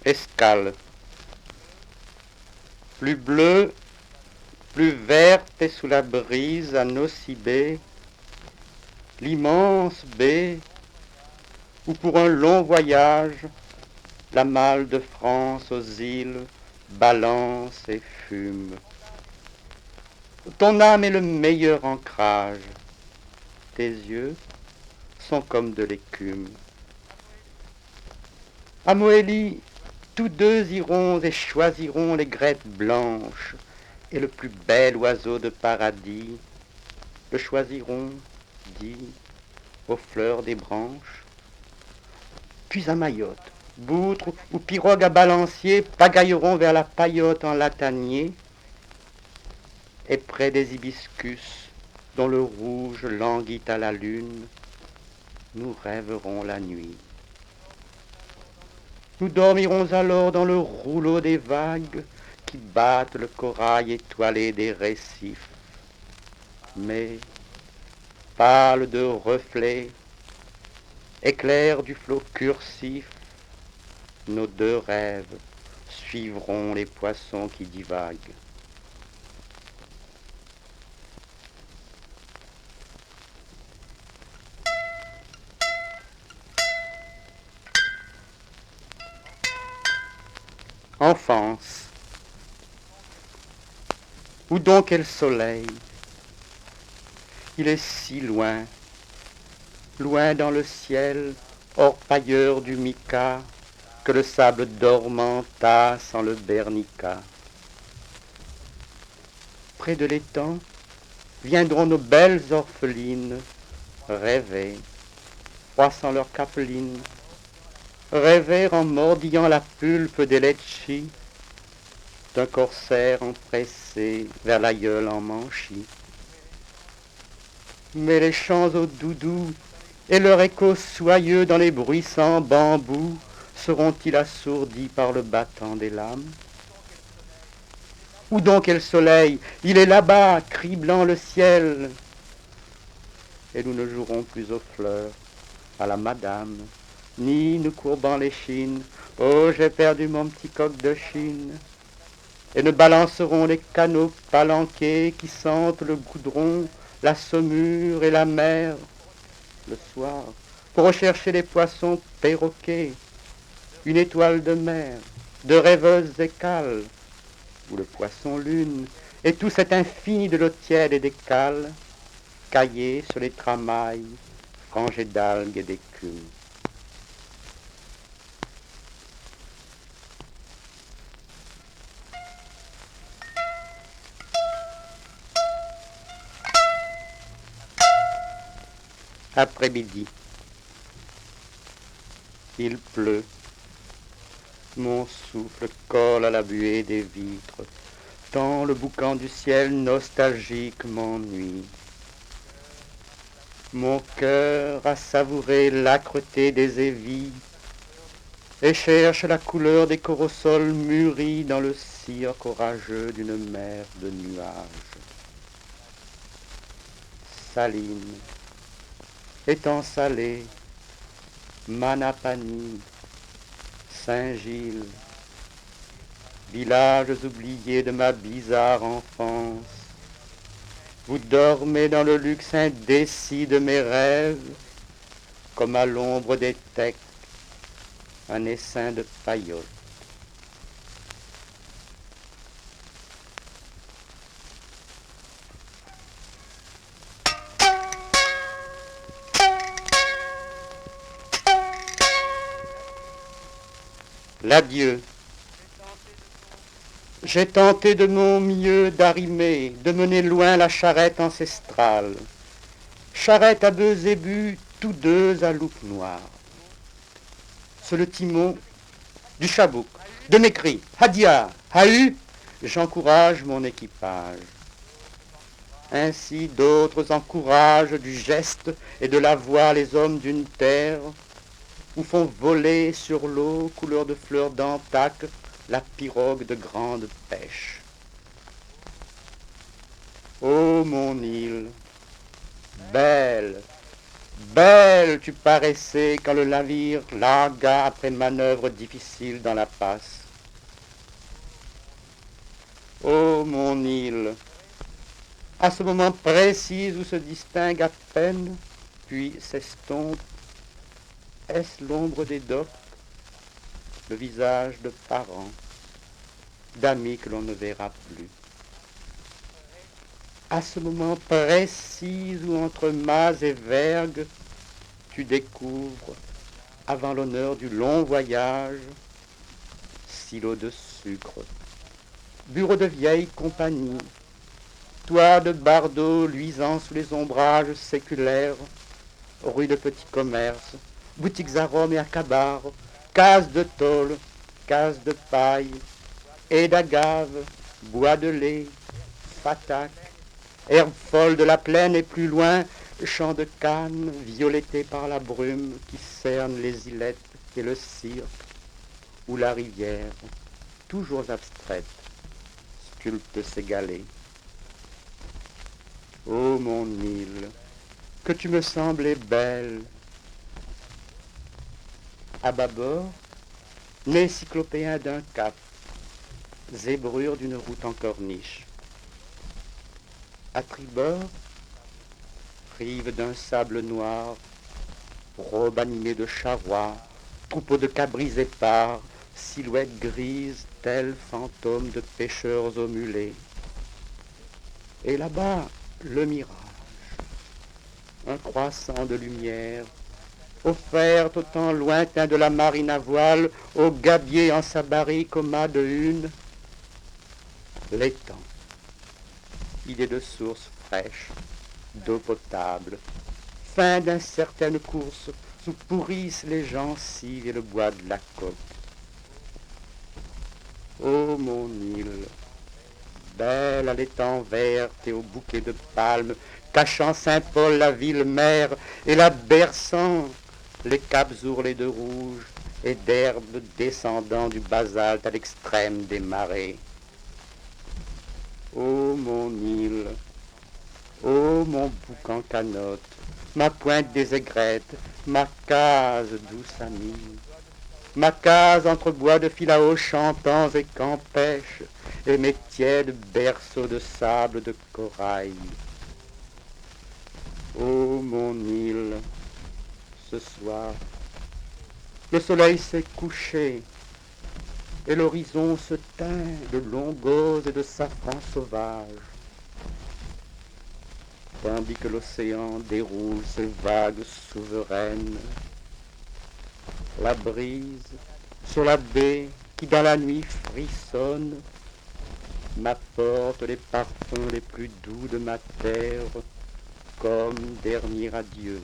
Escale. Plus bleue, plus verte et sous la brise à Nocibé, l'immense baie où pour un long voyage la malle de France aux îles balance et fume. Ton âme est le meilleur ancrage, tes yeux sont comme de l'écume. À Moélie, tous deux iront et choisiront les grettes blanches et le plus bel oiseau de paradis, le choisiront, dit, aux fleurs des branches. Puis à Mayotte, boutres ou pirogues à balancier pagailleront vers la paillote en latanier, et près des hibiscus dont le rouge languit à la lune, nous rêverons la nuit. Nous dormirons alors dans le rouleau des vagues qui battent le corail étoilé des récifs. Mais, pâle de reflets, éclair du flot cursif, nos deux rêves suivront les poissons qui divaguent. Enfance, où donc est le soleil? Il est si loin, loin dans le ciel, orpailleur du mica, que le sable dormant tasse en le bernica. Près de l'étang viendront nos belles orphelines rêver, froissant leurs capelines, rêver en mordillant la pulpe des litchis d'un corsaire empressé vers l'aïeul en manchis. Mais les chants au doudou et leur écho soyeux dans les bruissants bambous seront-ils assourdis par le battant des lames? Où donc est le soleil? Il est là-bas, criblant le ciel. Et nous ne jouerons plus aux fleurs, à la madame, ni nous courbant l'échine. Oh, j'ai perdu mon petit coq de Chine. Et ne balancerons les canaux palanqués qui sentent le goudron, la saumure et la mer le soir pour rechercher les poissons perroquets, une étoile de mer, de rêveuses écales, ou le poisson lune, et tout cet infini de l'eau tiède et des cales, caillé sur les tramailles, frangés d'algues et d'écume. Après-midi. Il pleut. Mon souffle colle à la buée des vitres, tant le boucan du ciel nostalgique m'ennuie. Mon cœur a savouré l'âcreté des évis et cherche la couleur des corossoles mûris dans le cirque orageux d'une mer de nuages. Saline, étang salé, Manapani, Saint-Gilles, villages oubliés de ma bizarre enfance, vous dormez dans le luxe indécis de mes rêves, comme à l'ombre des tecs, un essaim de paillotes. L'adieu. J'ai tenté de mon mieux d'arrimer, de mener loin la charrette ancestrale. Charrette à deux ébus, tous deux à loupe noire. Sur le timon du chabouk, de mes cris, Hadia, Hahu, j'encourage mon équipage. Ainsi d'autres encouragent du geste et de la voix les hommes d'une terre, où font voler sur l'eau, couleur de fleurs d'antac, la pirogue de grande pêche. Ô mon île, belle, Belle tu paraissais quand le navire largua après une manœuvre difficile dans la passe. Ô mon île, à ce moment précis où se distingue à peine, puis s'estompe, est-ce l'ombre des docks, le visage de parents, d'amis que l'on ne verra plus? À ce moment précis où entre mâts et vergues, tu découvres, avant l'honneur du long voyage, silo de sucre, bureau de vieille compagnie, toit de bardeaux luisant sous les ombrages séculaires, rue de petits commerces, boutiques à Rome et à Cabar, cases de tôle, cases de paille, haies d'agave, bois de lait, fatac, herbes folles de la plaine et plus loin, champs de canne violettés par la brume qui cerne les îlettes et le cirque, où la rivière, toujours abstraite, sculpte ses galets. Ô mon île, que tu me semblais belle. À bâbord, nez cyclopéen d'un cap, zébrure d'une route en corniche. À tribord, rive d'un sable noir, robe animée de charrois, troupeau de cabris épars, silhouette grise, tels fantômes de pêcheurs aux mulets. Et là-bas, le mirage, un croissant de lumière, offerte au temps lointain de la marine à voile, au gabier en sa barrique au mât de une, l'étang, idée de source fraîche, d'eau potable, fin d'incertaine course où pourrissent les gencives et le bois de la côte. Ô mon île, belle à l'étang verte et au bouquet de palmes, cachant Saint-Paul, la ville mère, et la berçant, les caps ourlés de rouge et d'herbes descendant du basalte à l'extrême des marais. Ô mon île, ô mon bouc en canote, ma pointe des aigrettes, ma case douce amie, ma case entre bois de filao chantants et campêches, et mes tièdes berceaux de sable de corail. Ô mon île, ce soir, le soleil s'est couché, et l'horizon se teint de longs gauzes et de safran sauvage, tandis que l'océan déroule ses vagues souveraines. La brise sur la baie qui dans la nuit frissonne m'apporte les parfums les plus doux de ma terre comme dernier adieu.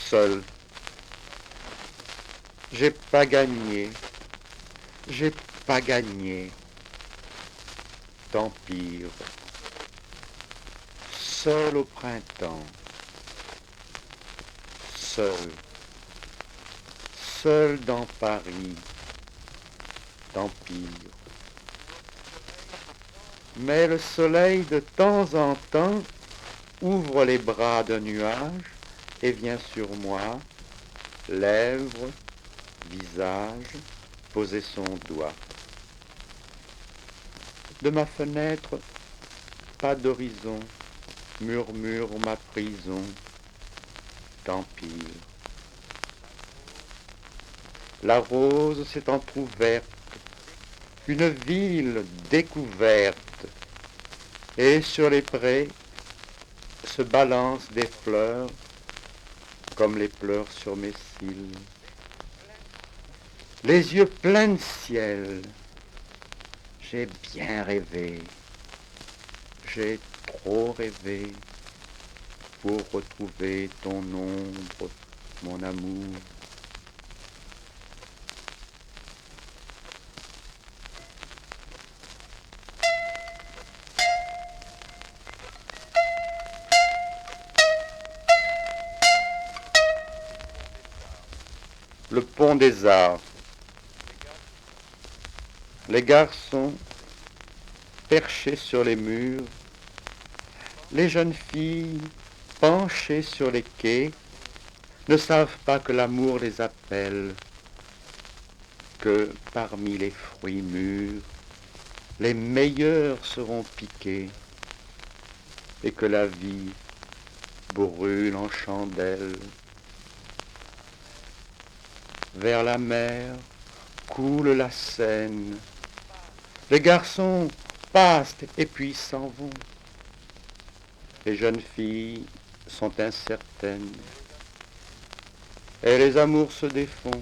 Seul, j'ai pas gagné, j'ai pas gagné, tant pire. Seul au printemps, seul, seul dans Paris, tant pire. Mais le soleil de temps en temps ouvre les bras d'un nuage et vient sur moi, lèvres, visage, poser son doigt. De ma fenêtre, pas d'horizon, murmure ma prison, tant pire. La rose s'est entr'ouverte, une ville découverte, et sur les prés se balancent des fleurs comme les pleurs sur mes cils. Les yeux pleins de ciel, j'ai bien rêvé, j'ai trop rêvé pour retrouver ton ombre, mon amour. le pont des arts. Les garçons perchés sur les murs, les jeunes filles penchées sur les quais, ne savent pas que l'amour les appelle, que parmi les fruits mûrs, les meilleurs seront piqués, et que la vie brûle en chandelle. Vers la mer coule la Seine. Les garçons passent et puis s'en vont. Les jeunes filles sont incertaines. Et les amours se défont.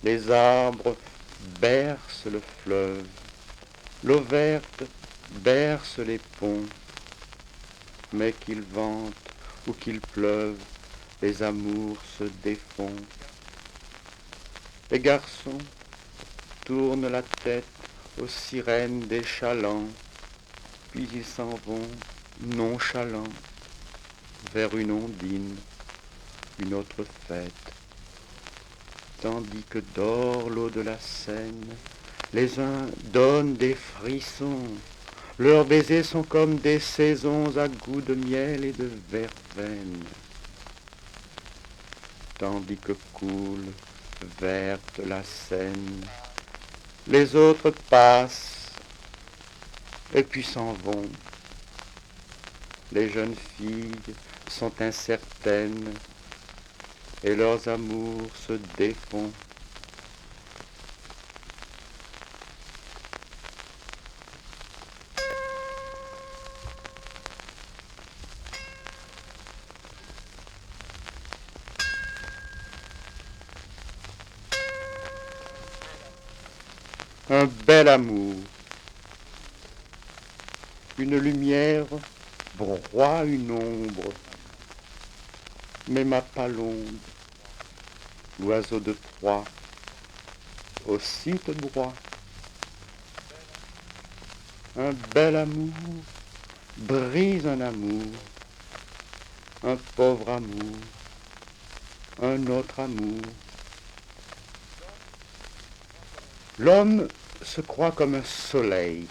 Les arbres bercent le fleuve. L'eau verte berce les ponts. Mais qu'il vente ou qu'il pleuve, les amours se défont. Les garçons tournent la tête aux sirènes des chalands, puis ils s'en vont nonchalants vers une ondine, une autre fête. Tandis que dort l'eau de la Seine, les uns donnent des frissons. Leurs baisers sont comme des saisons à goût de miel et de verveine. Tandis que coule verte la Seine, les autres passent et puis s'en vont. Les jeunes filles sont incertaines et leurs amours se défont. Un bel amour, une lumière broie une ombre, mais ma palombe, l'oiseau de proie, aussi te broie. Un bel amour brise un amour, un pauvre amour, un autre amour. L'homme se croit comme un soleil,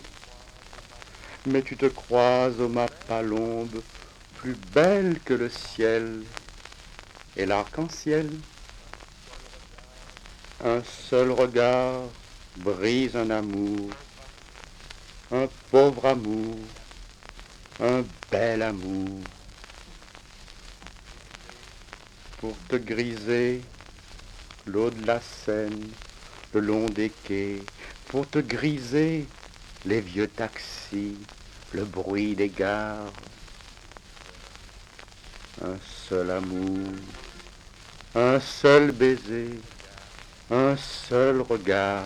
mais tu te crois, ô ma palombe, plus belle que le ciel et l'arc-en-ciel. Un seul regard brise un amour, un pauvre amour, un bel amour. Pour te griser l'eau de la Seine, le long des quais, pour te griser les vieux taxis, le bruit des gares. Un seul amour, un seul baiser, un seul regard,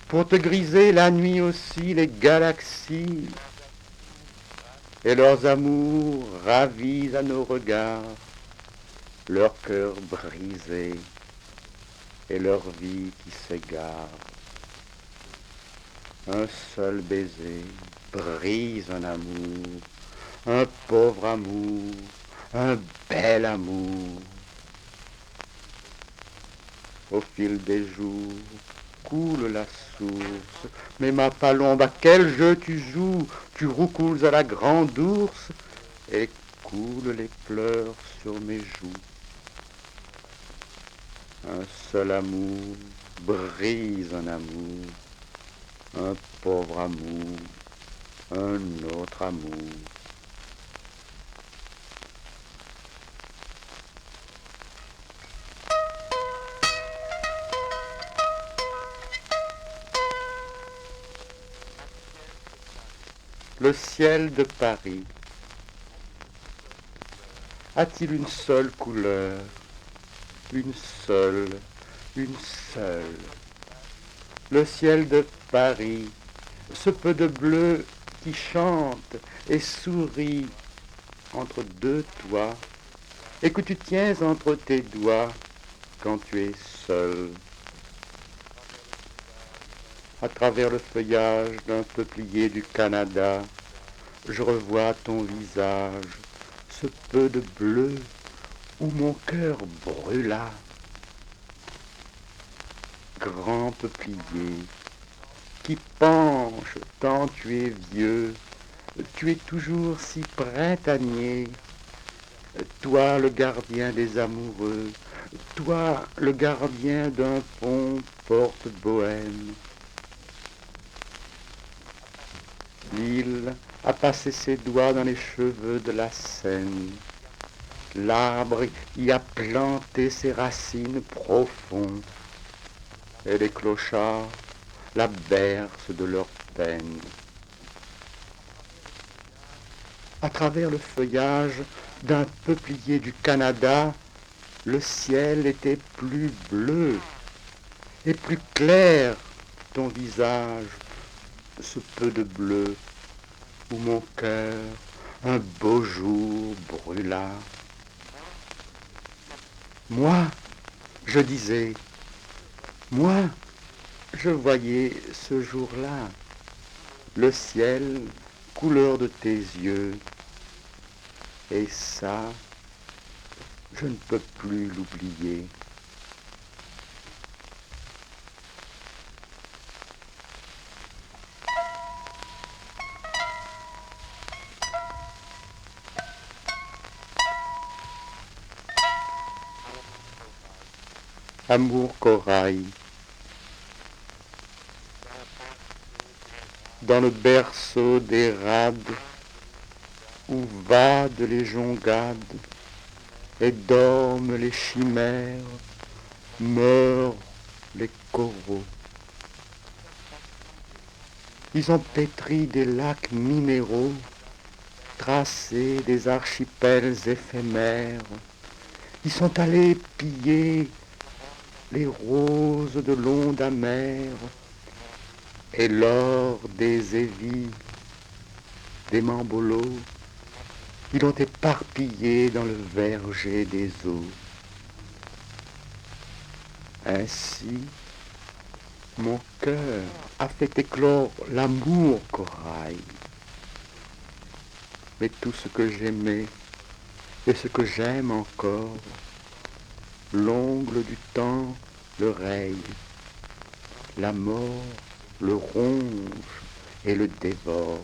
pour te griser la nuit aussi les galaxies, et leurs amours ravis à nos regards, leur cœur brisé et leur vie qui s'égare. Un seul baiser brise un amour, un pauvre amour, un bel amour. Au fil des jours coule la source, mais ma palombe, à quel jeu tu joues? Tu roucoules à la grande ours et coulent les pleurs sur mes joues. Un seul amour brise un amour, un pauvre amour, un autre amour. Le ciel de Paris a-t-il une seule couleur? Une seule, une seule. Le ciel de Paris, ce peu de bleu qui chante et sourit entre deux toits et que tu tiens entre tes doigts quand tu es seul. À travers le feuillage d'un peuplier du Canada, je revois ton visage, ce peu de bleu où mon cœur brûla. Grand peuplier, qui penche tant tu es vieux, tu es toujours si printanier. Toi le gardien des amoureux, toi le gardien d'un pont porte-bohème. L'île a passé ses doigts dans les cheveux de la Seine. L'arbre y a planté ses racines profondes. Et les clochards la bercent de leurs peines. À travers le feuillage d'un peuplier du Canada, le ciel était plus bleu et plus clair ton visage, ce peu de bleu où mon cœur un beau jour brûla. Moi, je disais, moi, je voyais ce jour-là le ciel couleur de tes yeux, et ça, je ne peux plus l'oublier. Amour corail, dans le berceau des rades, où vadent les jongades et dorment les chimères, meurent les coraux. Ils ont pétri des lacs minéraux, tracé des archipels éphémères. Ils sont allés piller les roses de l'onde amère et l'or des évis, des mambolos. Ils l'ont éparpillé dans le verger des eaux. Ainsi, mon cœur a fait éclore l'amour corail. Mais tout ce que j'aimais et ce que j'aime encore, l'ongle du temps le raye, la mort le ronge et le dévore.